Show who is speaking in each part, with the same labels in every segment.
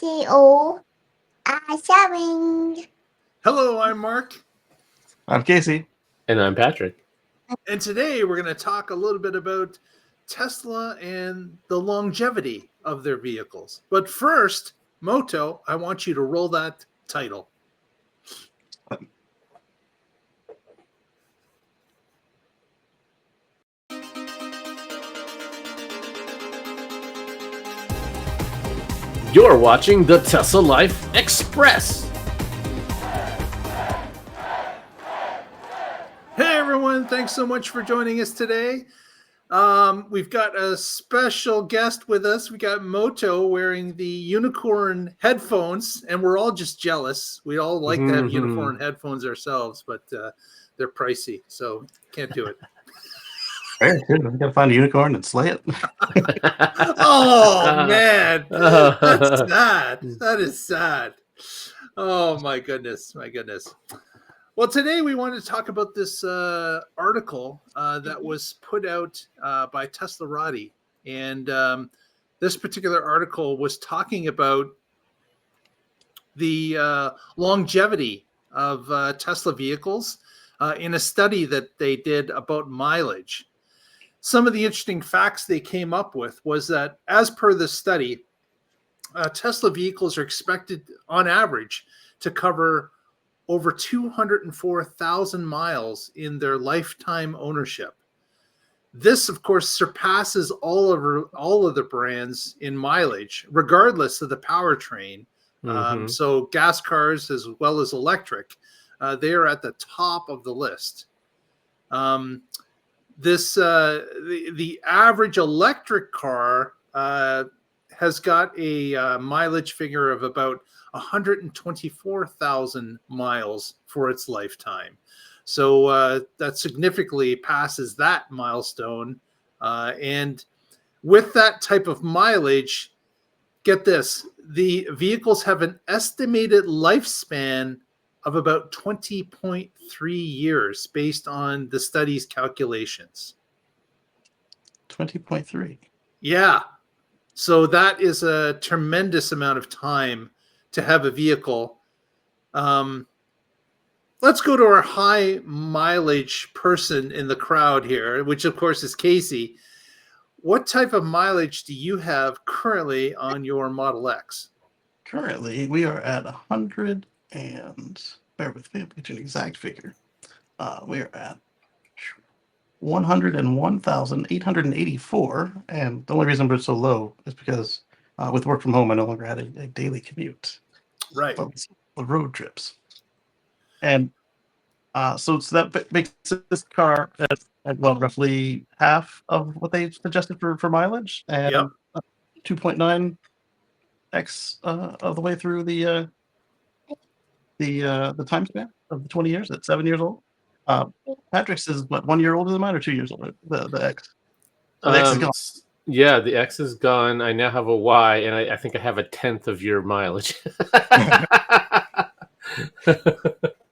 Speaker 1: TTO sharing.
Speaker 2: Hello, I'm Mark,
Speaker 3: I'm Casey.
Speaker 4: And I'm Patrick.
Speaker 2: and today we're going to talk a little bit about Tesla and the longevity of their vehicles. But first, Moto, I want you to roll that title.
Speaker 4: You're watching the TTL Life Express.
Speaker 2: Hey everyone, thanks so much for joining us today. We've got a special guest with us. We got Moto wearing the unicorn headphones, and we're all just jealous. We all like to have unicorn headphones ourselves, but they're pricey, so can't do it.
Speaker 3: Hey, we gotta find a unicorn and slay it.
Speaker 2: Oh man, that's sad. That is sad. Oh my goodness, my goodness. Well, today we wanted to talk about this article that was put out by Teslarati, and this particular article was talking about the longevity of Tesla vehicles in a study that they did about mileage. Some of the interesting facts they came up with was that, as per the study, Tesla vehicles are expected, on average, to cover over 204,000 miles in their lifetime ownership. This, of course, surpasses all of the brands in mileage, regardless of the powertrain. So gas cars as well as electric, they are at the top of the list. The average electric car has got a mileage figure of about 124,000 miles for its lifetime. So that significantly passes that milestone. And with that type of mileage, get this, the vehicles have an estimated lifespan of about 20.3 years based on the study's calculations.
Speaker 3: 20.3.
Speaker 2: Yeah. So that is a tremendous amount of time to have a vehicle. Let's go to our high mileage person in the crowd here, which of course is Casey. What type of mileage do you have currently on your Model X?
Speaker 3: Currently, we are at 100 and, bear with me, I'll get you an exact figure. We are at 101,884, and the only reason we're so low is because with work from home, I no longer had a daily commute.
Speaker 2: Right.
Speaker 3: But the road trips. And so that makes this car at roughly half of what they suggested for mileage, and 2.9x of the way through the time span of the 20 years at 7 years old. Patrick's is what, 1 year older than mine, or 2 years older? The X. Oh, the X is gone.
Speaker 4: Yeah, the X is gone. I now have a Y, and I think I have a tenth of your mileage.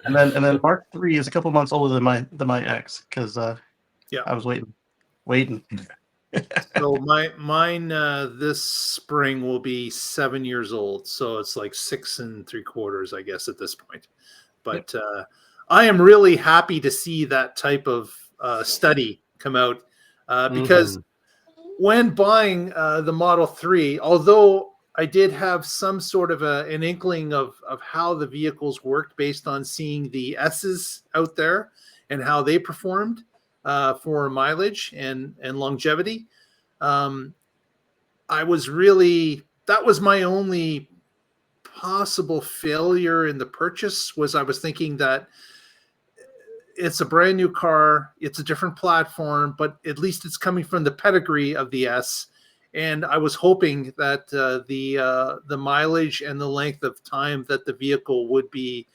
Speaker 3: And then Mark 3 is a couple months older than my X, because I was waiting.
Speaker 2: So mine this spring will be 7 years old, so it's like 6 3/4, I guess, at this point. But I am really happy to see that type of study come out because when buying the Model 3, although I did have some sort of an inkling of how the vehicles worked based on seeing the S's out there and how they performed for mileage and longevity. That was my only possible failure in the purchase, was I was thinking that it's a brand new car, it's a different platform, but at least it's coming from the pedigree of the S. And I was hoping that the mileage and the length of time that the vehicle would be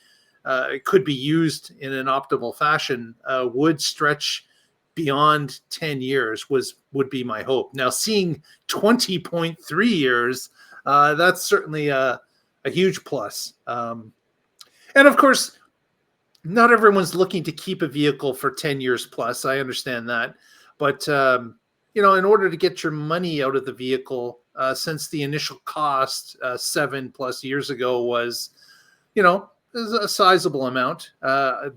Speaker 2: could be used in an optimal fashion would stretch beyond 10 years would be my hope. Now, seeing 20.3 years, that's certainly a huge plus. And of course, not everyone's looking to keep a vehicle for 10 years plus. I understand that. But in order to get your money out of the vehicle, since the initial cost 7+ years ago was, you know, is a sizable amount.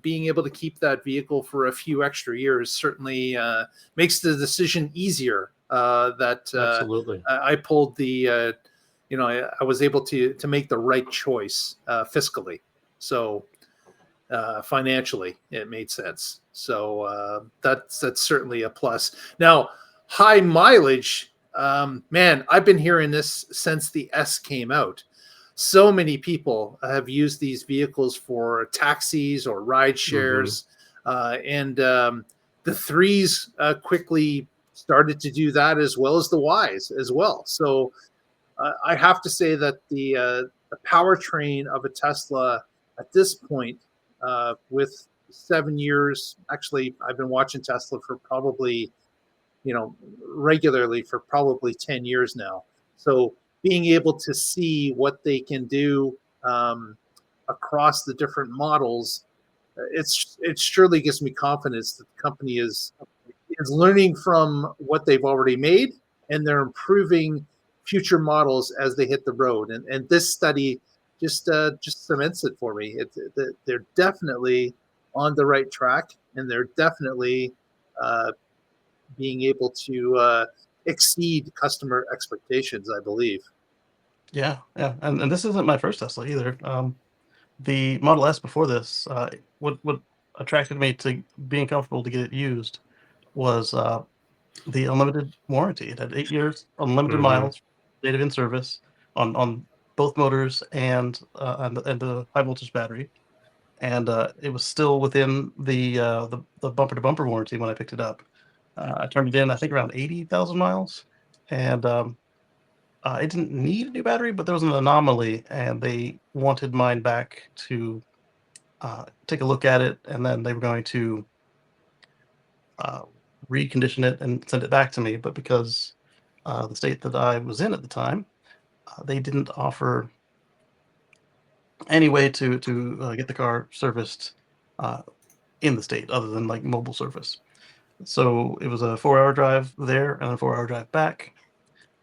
Speaker 2: Being able to keep that vehicle for a few extra years certainly makes the decision easier.
Speaker 4: Absolutely.
Speaker 2: I pulled the, you know, I was able to make the right choice fiscally. So financially, it made sense. So that's certainly a plus. Now, high mileage, man, I've been hearing this since the S came out. So many people have used these vehicles for taxis or ride shares, and the threes quickly started to do that as well as the Ys as well. So I have to say that the powertrain of a Tesla at this point, with 7 years, actually, I've been watching Tesla for probably, you know, regularly for probably 10 years now. So being able to see what they can do across the different models, it surely gives me confidence that the company is learning from what they've already made, and they're improving future models as they hit the road. And this study just cements it for me. They're definitely on the right track, and they're definitely being able to exceed customer expectations, I believe.
Speaker 3: Yeah, yeah, and this isn't my first Tesla either. The Model S before this, what attracted me to being comfortable to get it used was the unlimited warranty. It had 8 years, unlimited
Speaker 4: Hmm.
Speaker 3: miles, date of in service on both motors and the high voltage battery, and it was still within the bumper to bumper warranty when I picked it up. I turned it in, I think, around 80,000 miles, and it didn't need a new battery, but there was an anomaly, and they wanted mine back to take a look at it, and then they were going to uh, recondition it and send it back to me. But because the state that I was in at the time, they didn't offer any way to get the car serviced uh, in the state other than like mobile service. So it was a 4 hour drive there and a 4 hour drive back.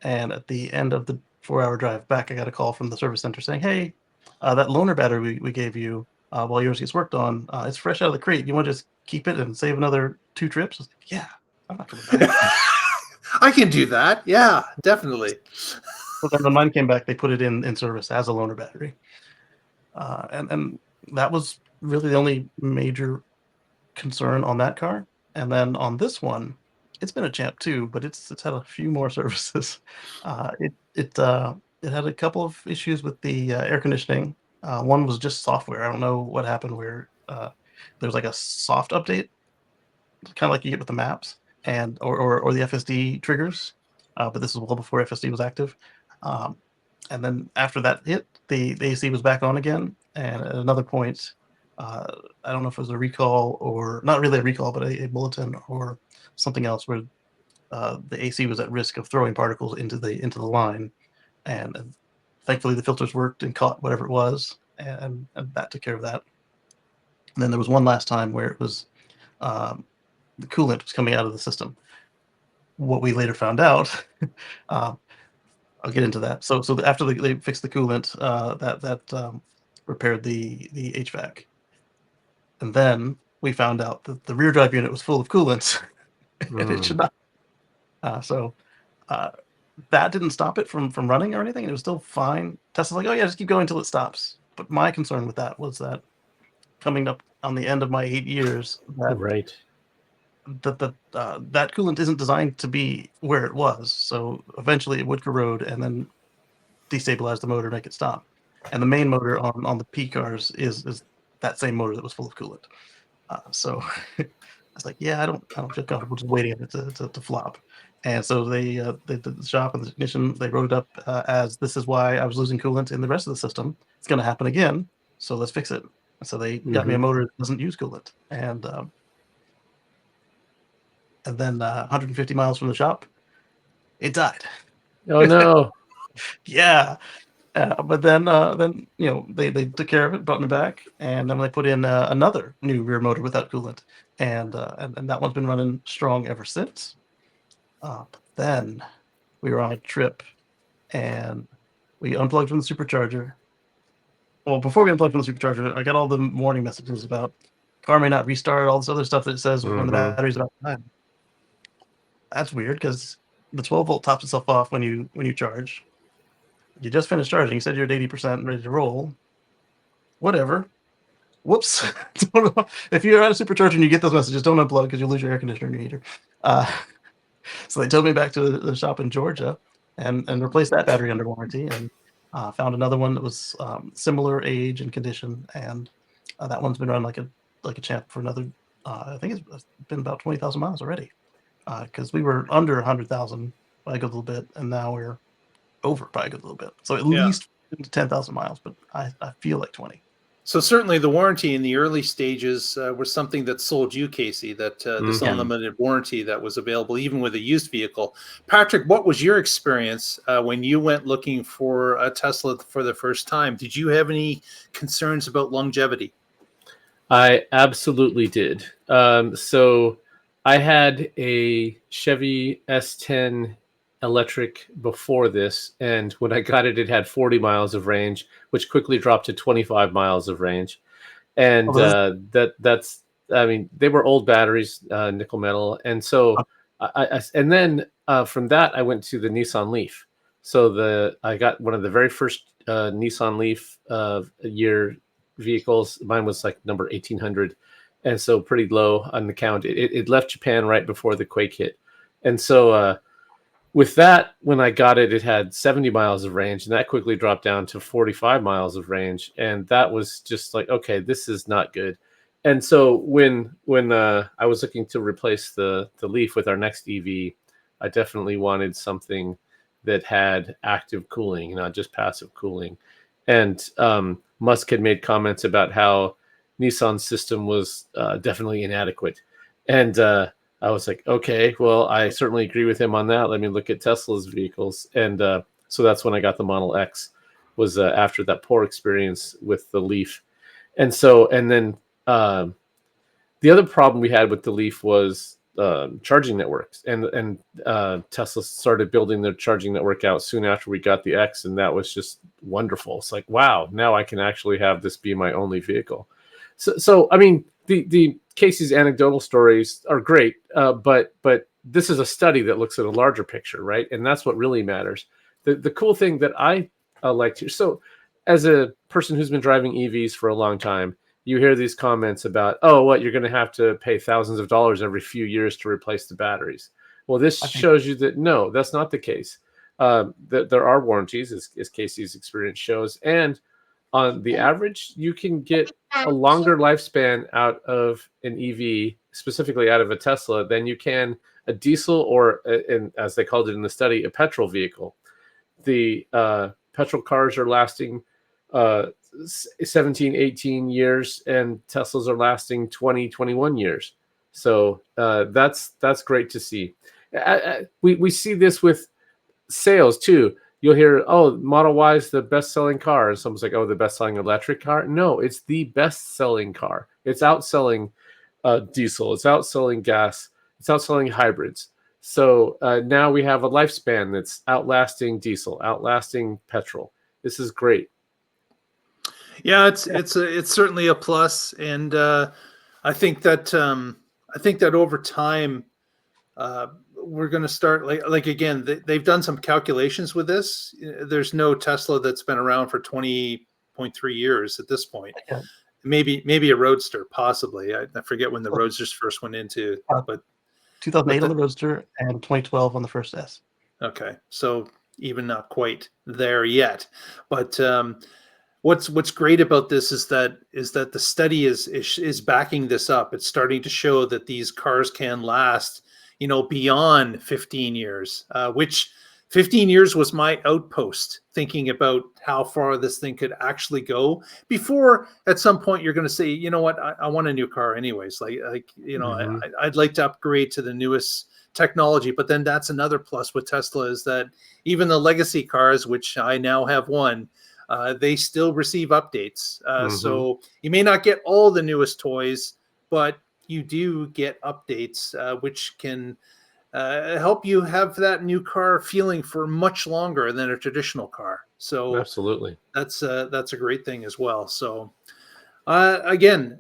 Speaker 3: And at the end of the 4 hour drive back, I got a call from the service center saying, "Hey, that loaner battery we gave you while yours gets worked on, it's fresh out of the crate. You want to just keep it and save another 2 trips?" I was like, "Yeah, I'm not coming back."
Speaker 2: I can do that. Yeah, definitely.
Speaker 3: But then when mine came back, they put it in service as a loaner battery. And that was really the only major concern on that car. And then on this one, it's been a champ too, but it's had a few more services. It had a couple of issues with the air conditioning. One was just software. I don't know what happened where there was like a soft update, kind of like you get with the maps and or the FSD triggers. But this is well before FSD was active. Um, and then after that hit, the AC was back on again. And at another point, uh, I don't know if it was a recall or not really a recall, but a bulletin or something else where the AC was at risk of throwing particles into the line, and thankfully the filters worked and caught whatever it was, and that took care of that. And then there was one last time where it was um, the coolant was coming out of the system. What we later found out, uh, I'll get into that. So after they fixed the coolant, that repaired the HVAC, and then we found out that the rear drive unit was full of coolant, and it should not. So uh, that didn't stop it from running or anything. It was still fine. Tesla's like, "Oh yeah, just keep going until it stops." But my concern with that was that coming up on the end of my 8 years,
Speaker 4: Right.
Speaker 3: that coolant isn't designed to be where it was. So eventually, it would corrode and then destabilize the motor, make it stop. And the main motor on the P cars is that same motor that was full of coolant. So I was like, yeah, I don't feel comfortable just waiting on it to flop. And so the shop and the technician, they wrote it up as, "This is why I was losing coolant in the rest of the system. It's going to happen again. So let's fix it." So they got me a
Speaker 4: Hmm.
Speaker 3: motor that doesn't use coolant, and then 150 miles from the shop, it died.
Speaker 4: Oh no.
Speaker 3: Yeah. But then they took care of it, brought me back, and then they put in another new rear motor without coolant, and that one's been running strong ever since. But then we were on a trip and we unplugged from the supercharger. Well, before we unplugged from the supercharger, I got all the warning messages about car may not restart, all this other stuff that says when the battery's about to die. That's weird because the 12-volt tops itself off when you charge. You just finished charging. You said you're at 80% and ready to roll. Whatever. Whoops. If you're at a supercharger and you get those messages, don't unplug because you'll lose your air conditioner and your heater. So they took me back to the shop in Georgia and replaced that battery under warranty, and found another one that was similar age and condition, and that one's been run like a champ for another. I think it's been about 20,000 miles already, because we were under 100,000 by a good little bit, and now we're over by a good little bit. So at least 10,000 miles, but I feel like 20.
Speaker 2: So certainly the warranty in the early stages was something that sold you, Casey, that this unlimited warranty that was available even with a used vehicle. Patrick, what was your experience when you went looking for a Tesla for the first time? Did you have any concerns about longevity?
Speaker 4: I absolutely did. So I had a Chevy S10 electric before this, and when I got it, it had 40 miles of range, which quickly dropped to 25 miles of range. And that's, I mean, they were old batteries, nickel metal, and so and then from that I went to the Nissan Leaf. So I got one of the very first Nissan Leaf year vehicles. Mine was like number 1800, and so pretty low on the count. It left Japan right before the quake hit, and so with that, when I got it, it had 70 miles of range, and that quickly dropped down to 45 miles of range, and that was just like, okay, this is not good. And so when I was looking to replace the Leaf with our next EV, I definitely wanted something that had active cooling, not just passive cooling. And Musk had made comments about how Nissan's system was definitely inadequate, and I was like, okay, well, I certainly agree with him on that. Let me look at Tesla's vehicles. And so that's when I got the Model X, was after that poor experience with the Leaf. And so, and then the other problem we had with the Leaf was charging networks. And Tesla started building their charging network out soon after we got the X. And that was just wonderful. It's like, wow, now I can actually have this be my only vehicle. So I mean, the Casey's anecdotal stories are great, but this is a study that looks at a larger picture, right? And that's what really matters. The cool thing that I like to, so as a person who's been driving EVs for a long time, you hear these comments about, oh, what, you're going to have to pay thousands of dollars every few years to replace the batteries. Well, this shows you that no, that's not the case. That there are warranties, as Casey's experience shows, and on the average, you can get a longer lifespan out of an EV, specifically out of a Tesla, than you can a diesel or, as they called it in the study, a petrol vehicle. The petrol cars are lasting 17, 18 years, and Teslas are lasting 20, 21 years. So that's great to see. We see this with sales too. You'll hear, oh, Model Y is the best-selling car. And someone's like, oh, the best-selling electric car? No, it's the best-selling car. It's outselling diesel. It's outselling gas. It's outselling hybrids. So now we have a lifespan that's outlasting diesel, outlasting petrol. This is great.
Speaker 2: Yeah, it's certainly a plus, and I think that over time we're going to start like again, they've done some calculations with this. There's no Tesla that's been around for 20.3 years at this point.
Speaker 3: Yeah.
Speaker 2: Maybe a Roadster, possibly. I forget when the Roadsters first went into, but
Speaker 3: 2008 on the Roadster and 2012 on the first S.
Speaker 2: Okay, so even not quite there yet, but what's great about this is that the study is backing this up. It's starting to show that these cars can last, beyond 15 years, which 15 years was my outpost, thinking about how far this thing could actually go before at some point you're going to say, you know what, I want a new car anyways. I'd like to upgrade to the newest technology. But then that's another plus with Tesla, is that even the legacy cars, which I now have one, they still receive updates. So you may not get all the newest toys, but you do get updates, which can help you have that new car feeling for much longer than a traditional car. So
Speaker 4: Absolutely.
Speaker 2: that's a great thing as well. So again,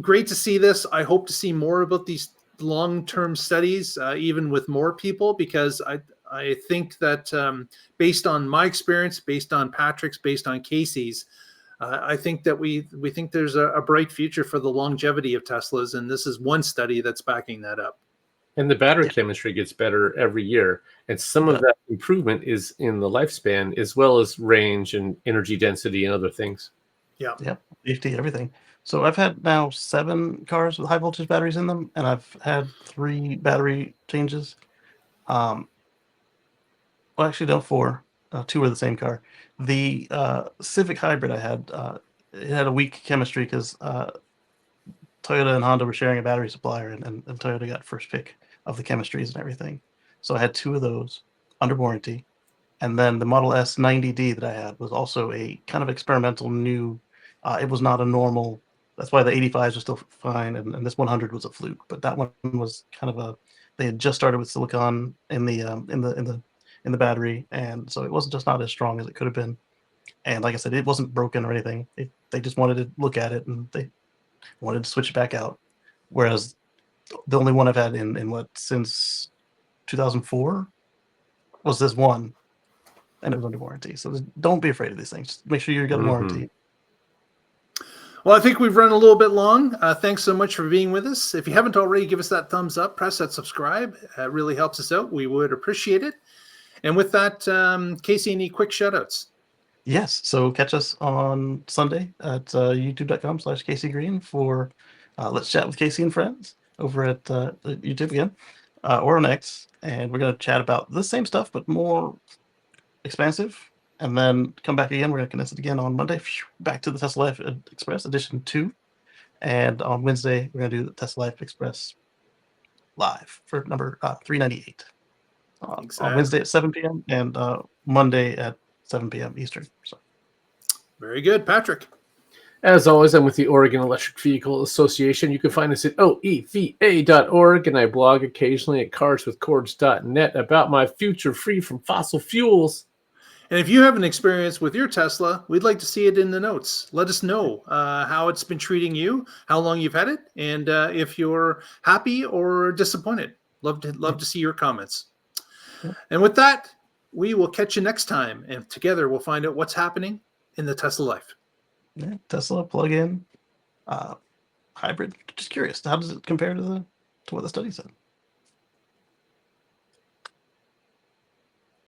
Speaker 2: great to see this. I hope to see more about these long-term studies, even with more people, because I think that based on my experience, based on Patrick's, based on Casey's, I think that we think there's a bright future for the longevity of Teslas, and this is one study that's backing that up.
Speaker 4: And the battery
Speaker 3: Yeah.
Speaker 4: chemistry gets better every year. And some
Speaker 3: Yeah.
Speaker 4: of that improvement is in the lifespan as well as range and energy density and other things.
Speaker 2: Yeah.
Speaker 3: Yep, safety, everything. So I've had now 7 cars with high voltage batteries in them, and I've had 3 battery changes. Well, actually, no, 4. 2 are the same car. The Civic Hybrid I had, it had a weak chemistry because Toyota and Honda were sharing a battery supplier, and Toyota got first pick of the chemistries and everything. So I had 2 of those under warranty. And then the Model S 90D that I had was also a kind of experimental new. It was not a normal. That's why the 85s were still fine, and this 100 was a fluke. But that one was kind of a. They had just started with silicon in the battery, and so it wasn't just not as strong as it could have been. And like I said, it wasn't broken or anything. They just wanted to look at it, and they wanted to switch it back out. Whereas the only one I've had in what since 2004 was this one, and it was under warranty. So don't be afraid of these things. Just make sure you got a warranty.
Speaker 2: Well, I think we've run a little bit long. Thanks so much for being with us. If you haven't already, give us that thumbs up, press that subscribe. It really helps us out. We would appreciate it. And with that, Casey, any quick shout outs?
Speaker 3: Yes. So catch us on Sunday at youtube.com/Casey Green for Let's Chat with Casey and Friends over at YouTube again, or on X. And we're going to chat about the same stuff, but more expansive. And then come back again. We're going to condense it again on Monday, back to the Tesla Life Express Edition 2. And on Wednesday, we're going to do the Tesla Life Express Live for number 398. On Wednesday at 7 p.m. and Monday at 7 p.m. Eastern. So.
Speaker 2: Very good. Patrick.
Speaker 4: As always, I'm with the Oregon Electric Vehicle Association. You can find us at oeva.org, and I blog occasionally at carswithcords.net about my future free from fossil fuels.
Speaker 2: And if you have an experience with your Tesla, we'd like to see it in the notes. Let us know how it's been treating you, how long you've had it, and if you're happy or disappointed. Love to see your comments.
Speaker 3: Yep.
Speaker 2: And with that, we will catch you next time, and together we'll find out what's happening in the Tesla life.
Speaker 3: Yeah, Tesla plug-in hybrid. Just curious, how does it compare to what the study said?